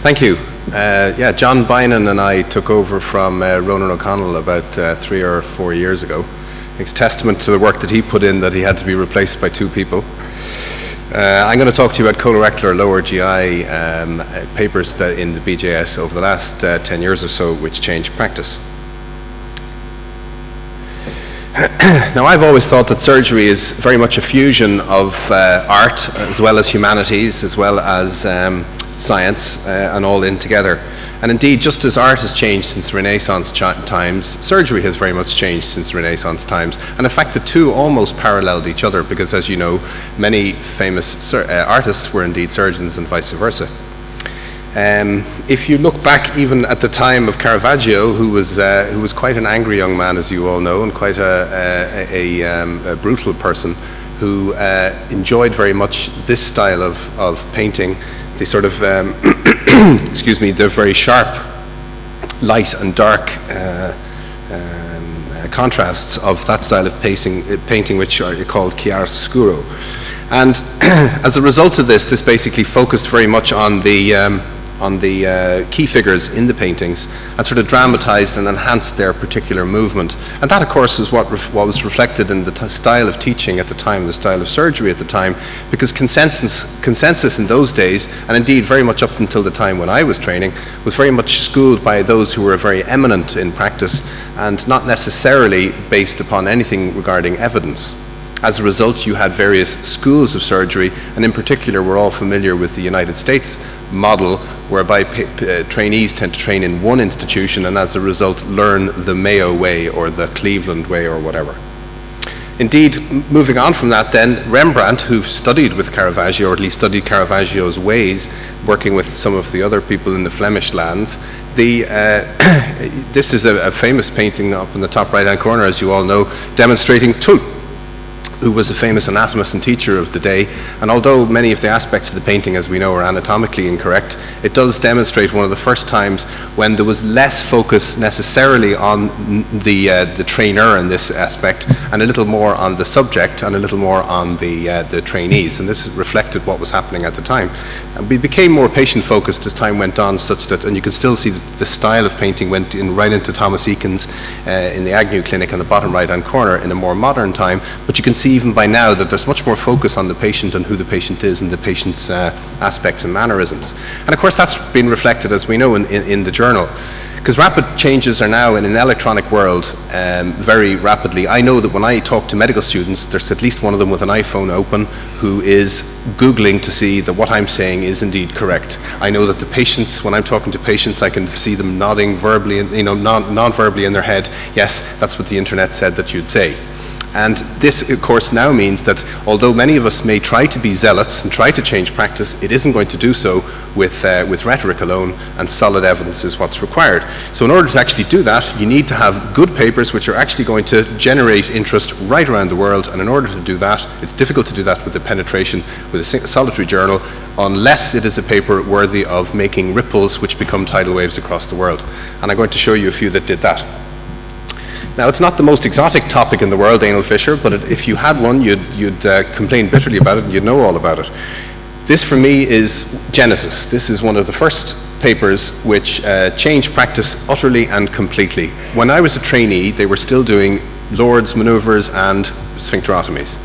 Thank you. Yeah, John Bynan and I took over from Ronan O'Connell about 3 or 4 years ago. It's testament to the work that he put in that he had to be replaced by 2 people. I'm going to talk to you about colorectal or lower GI papers that in the BJS over the last 10 years or so which changed practice. Now, I've always thought that surgery is very much a fusion of art as well as humanities as well as science and all in together. And indeed, just as art has changed since Renaissance times, surgery has very much changed since Renaissance times. And in fact, the two almost paralleled each other because, as you know, many famous artists were indeed surgeons and vice versa. If you look back even at the time of Caravaggio, who was quite an angry young man, as you all know, and quite a brutal person who enjoyed very much this style of painting, the sort of, excuse me, the very sharp light and dark contrasts of that style of painting which are called chiaroscuro. And as a result of this basically focused very much on the key figures in the paintings and sort of dramatized and enhanced their particular movement. And that, of course, is what was reflected in the style of teaching at the time, the style of surgery at the time, because consensus in those days, and indeed very much up until the time when I was training, was very much schooled by those who were very eminent in practice and not necessarily based upon anything regarding evidence. As a result, you had various schools of surgery, and in particular, we're all familiar with the United States model, whereby trainees tend to train in one institution and as a result learn the Mayo way or the Cleveland way or whatever. Indeed, moving on from that then, Rembrandt, who studied with Caravaggio, or at least studied Caravaggio's ways, working with some of the other people in the Flemish lands, this is a famous painting up in the top right-hand corner, as you all know, demonstrating Tulle, who was a famous anatomist and teacher of the day. And although many of the aspects of the painting, as we know, are anatomically incorrect, it does demonstrate one of the first times when there was less focus necessarily on the trainer in this aspect, and a little more on the subject and a little more on the trainees. And this reflected what was happening at the time. And we became more patient-focused as time went on, such that, and you can still see that the style of painting went right into Thomas Eakins in the Agnew Clinic on the bottom right-hand corner in a more modern time. But you can see even by now that there's much more focus on the patient and who the patient is and the patient's aspects and mannerisms. And of course that's been reflected, as we know, in the journal. Because rapid changes are now in an electronic world very rapidly. I know that when I talk to medical students, there's at least one of them with an iPhone open who is Googling to see that what I'm saying is indeed correct. I know that the patients, when I'm talking to patients, I can see them nodding verbally, non-verbally in their head, yes, that's what the internet said that you'd say. And this, of course, now means that although many of us may try to be zealots and try to change practice, it isn't going to do so with rhetoric alone, and solid evidence is what's required. So in order to actually do that, you need to have good papers which are actually going to generate interest right around the world. And in order to do that, it's difficult to do that with a penetration with a solitary journal, unless it is a paper worthy of making ripples which become tidal waves across the world. And I'm going to show you a few that did that. Now, it's not the most exotic topic in the world, anal fissure, but if you had one, you'd complain bitterly about it and you'd know all about it. This, for me, is Genesis. This is one of the first papers which changed practice utterly and completely. When I was a trainee, they were still doing Lord's manoeuvres and sphincterotomies,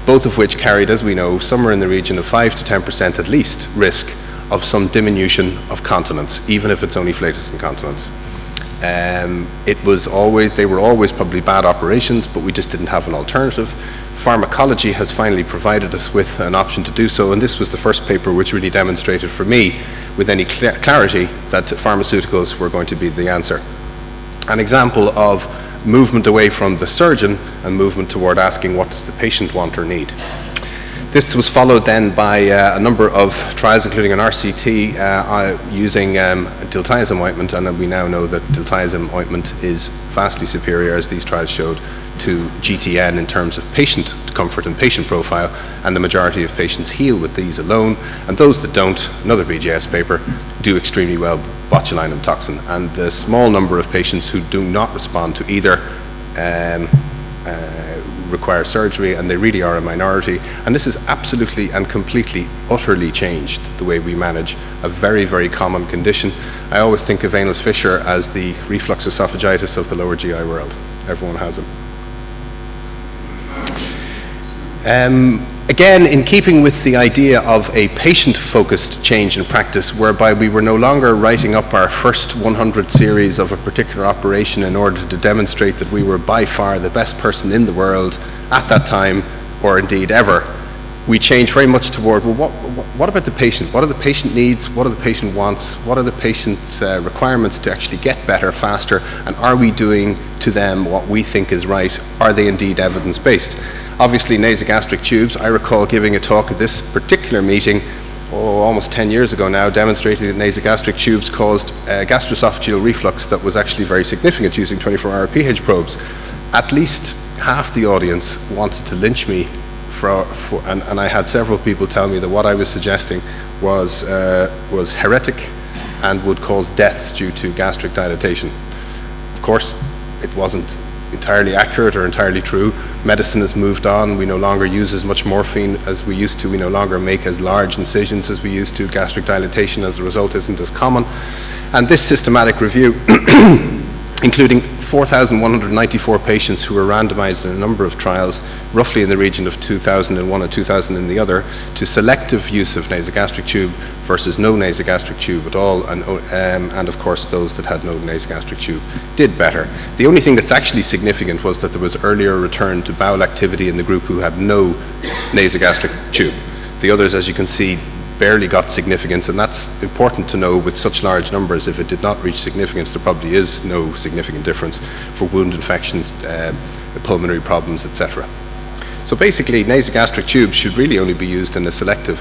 both of which carried, as we know, somewhere in the region of 5 to 10% at least risk of some diminution of continence, even if it's only flatus incontinence. They were always probably bad operations, but we just didn't have an alternative. Pharmacology has finally provided us with an option to do so, and this was the first paper which really demonstrated for me with any clarity that pharmaceuticals were going to be the answer. An example of movement away from the surgeon and movement toward asking what does the patient want or need. This was followed then by a number of trials, including an RCT using diltiazem ointment, and we now know that diltiazem ointment is vastly superior, as these trials showed, to GTN in terms of patient comfort and patient profile, and the majority of patients heal with these alone, and those that don't, another BJS paper, do extremely well with botulinum toxin. And the small number of patients who do not respond to either require surgery, and they really are a minority. And this has absolutely and completely, utterly changed the way we manage a very, very common condition. I always think of anal fissure as the reflux esophagitis of the lower GI world. Everyone has it. Again, in keeping with the idea of a patient-focused change in practice, whereby we were no longer writing up our first 100 series of a particular operation in order to demonstrate that we were by far the best person in the world at that time, or indeed ever, we changed very much toward, well, what about the patient? What are the patient needs? What are the patient wants? What are the patient's requirements to actually get better faster? And are we doing to them what we think is right? Are they indeed evidence-based? Obviously, nasogastric tubes, I recall giving a talk at this particular meeting, almost 10 years ago now, demonstrating that nasogastric tubes caused gastroesophageal reflux that was actually very significant using 24-hour pH probes. At least half the audience wanted to lynch me and I had several people tell me that what I was suggesting was heretic and would cause deaths due to gastric dilatation. Of course, it wasn't entirely accurate or entirely true. Medicine has moved on. We no longer use as much morphine as we used to. We no longer make as large incisions as we used to. Gastric dilatation as a result isn't as common. And this systematic review, including 4,194 patients who were randomized in a number of trials, roughly in the region of 2,000 in one and 2,000 in the other, to selective use of nasogastric tube versus no nasogastric tube at all, and of course those that had no nasogastric tube did better. The only thing that's actually significant was that there was earlier return to bowel activity in the group who had no nasogastric tube. The others, as you can see, barely got significance, and that's important to know with such large numbers. If it did not reach significance, there probably is no significant difference for wound infections, pulmonary problems, etc. So basically, nasogastric tubes should really only be used in a selective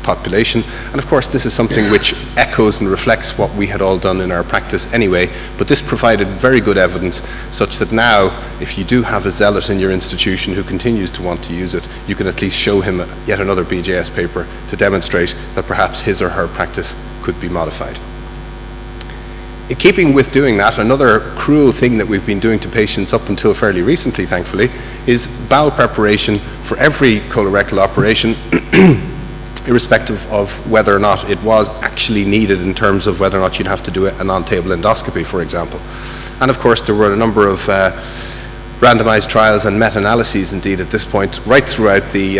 population, and of course this is something which echoes and reflects what we had all done in our practice anyway, but this provided very good evidence such that now, if you do have a zealot in your institution who continues to want to use it, you can at least show him yet another BJS paper to demonstrate that perhaps his or her practice could be modified. In keeping with doing that, another cruel thing that we've been doing to patients up until fairly recently, thankfully, is bowel preparation for every colorectal operation, irrespective of whether or not it was actually needed in terms of whether or not you'd have to do an on-table endoscopy, for example. And of course, there were a number of randomized trials and meta-analyses, indeed, at this point, right throughout the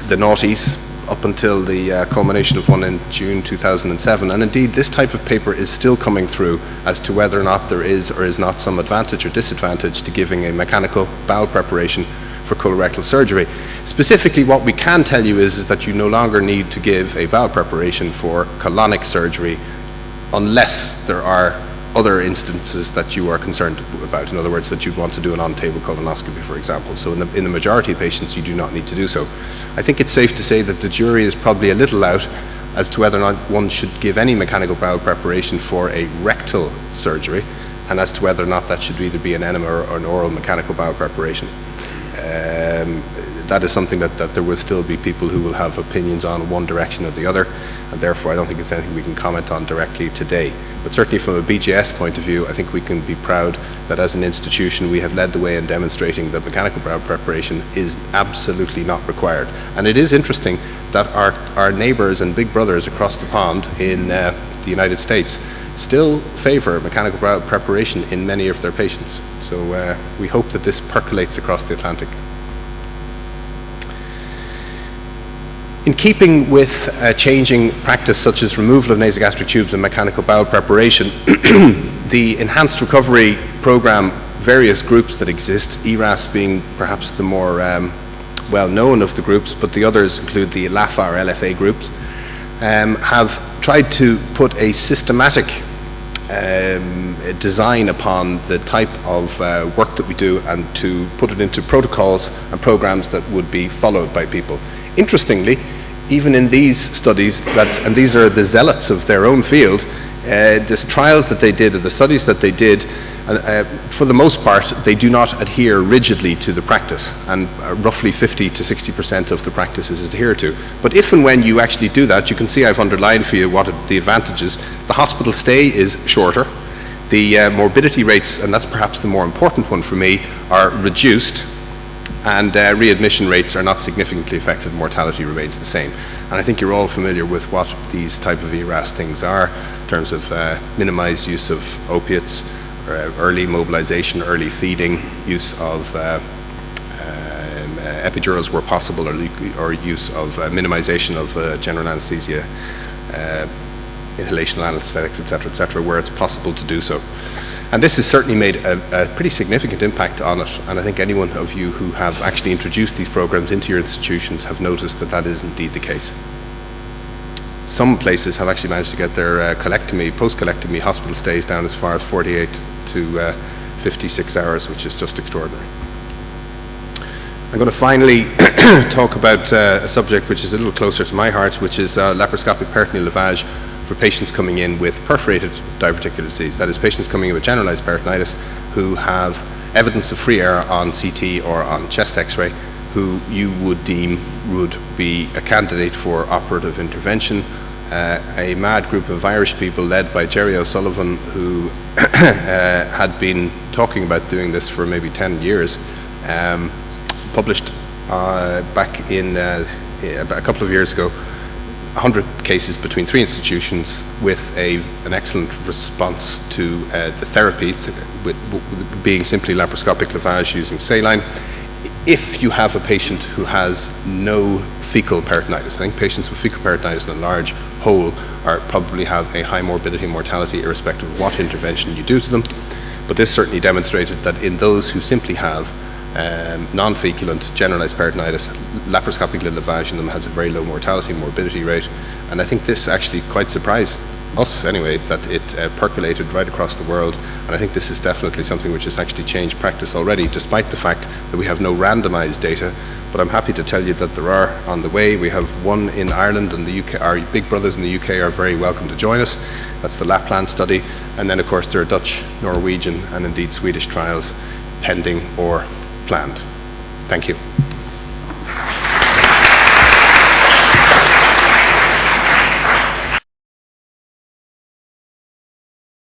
noughties, up until the culmination of one in June 2007. And indeed, this type of paper is still coming through as to whether or not there is or is not some advantage or disadvantage to giving a mechanical bowel preparation for colorectal surgery. Specifically, what we can tell you is that you no longer need to give a bowel preparation for colonic surgery unless there are other instances that you are concerned about. In other words, that you'd want to do an on-table colonoscopy, for example. So in the majority of patients, you do not need to do so. I think it's safe to say that the jury is probably a little out as to whether or not one should give any mechanical bowel preparation for a rectal surgery, and as to whether or not that should either be an enema or an oral mechanical bowel preparation. That is something that there will still be people who will have opinions on one direction or the other, and therefore I don't think it's anything we can comment on directly today. But certainly from a BJS point of view, I think we can be proud that as an institution we have led the way in demonstrating that mechanical bowel preparation is absolutely not required. And it is interesting that our neighbours and big brothers across the pond in the United States still favour mechanical bowel preparation in many of their patients. So we hope that this percolates across the Atlantic. In keeping with changing practice such as removal of nasogastric tubes and mechanical bowel preparation, the enhanced recovery program, various groups that exist, ERAS being perhaps the more well-known of the groups, but the others include the LAFA or LFA groups, have tried to put a systematic design upon the type of work that we do and to put it into protocols and programs that would be followed by people. Interestingly, even in these studies, and these are the zealots of their own field, the trials that they did, or the studies that they did, for the most part, they do not adhere rigidly to the practice, and roughly 50 to 60% of the practice is adhered to. But if and when you actually do that, you can see I've underlined for you what the advantages. The hospital stay is shorter. The morbidity rates, and that's perhaps the more important one for me, are reduced. and readmission rates are not significantly affected, mortality remains the same. And I think you're all familiar with what these type of ERAS things are in terms of minimized use of opiates, early mobilization, early feeding, use of epidurals where possible, or use of minimization of general anesthesia, inhalational anesthetics, etc., where it's possible to do so. And this has certainly made a pretty significant impact on it, and I think anyone of you who have actually introduced these programs into your institutions have noticed that that is indeed the case. Some places have actually managed to get their post-colectomy hospital stays down as far as 48 to 56 hours, which is just extraordinary. I'm going to finally talk about a subject which is a little closer to my heart, which is laparoscopic peritoneal lavage for patients coming in with perforated diverticular disease. That is, patients coming in with generalized peritonitis who have evidence of free air on CT or on chest X-ray, who you would deem would be a candidate for operative intervention. A mad group of Irish people led by Jerry O'Sullivan, who had been talking about doing this for maybe 10 years, published back in about a couple of years ago 100 cases between 3 institutions with an excellent response to the therapy, being simply laparoscopic lavage using saline. If you have a patient who has no fecal peritonitis, I think patients with fecal peritonitis in a large hole probably have a high morbidity and mortality irrespective of what intervention you do to them. But this certainly demonstrated that in those who simply have non-feculent generalized peritonitis, laparoscopic lavage in them has a very low mortality and morbidity rate. And I think this actually quite surprised us anyway, that it percolated right across the world. And I think this is definitely something which has actually changed practice already, despite the fact that we have no randomized data. But I'm happy to tell you that there are on the way. We have one in Ireland and the UK. Our big brothers in the UK are very welcome to join us. That's the Lapland study. And then of course there are Dutch, Norwegian and indeed Swedish trials pending or planned. Thank you.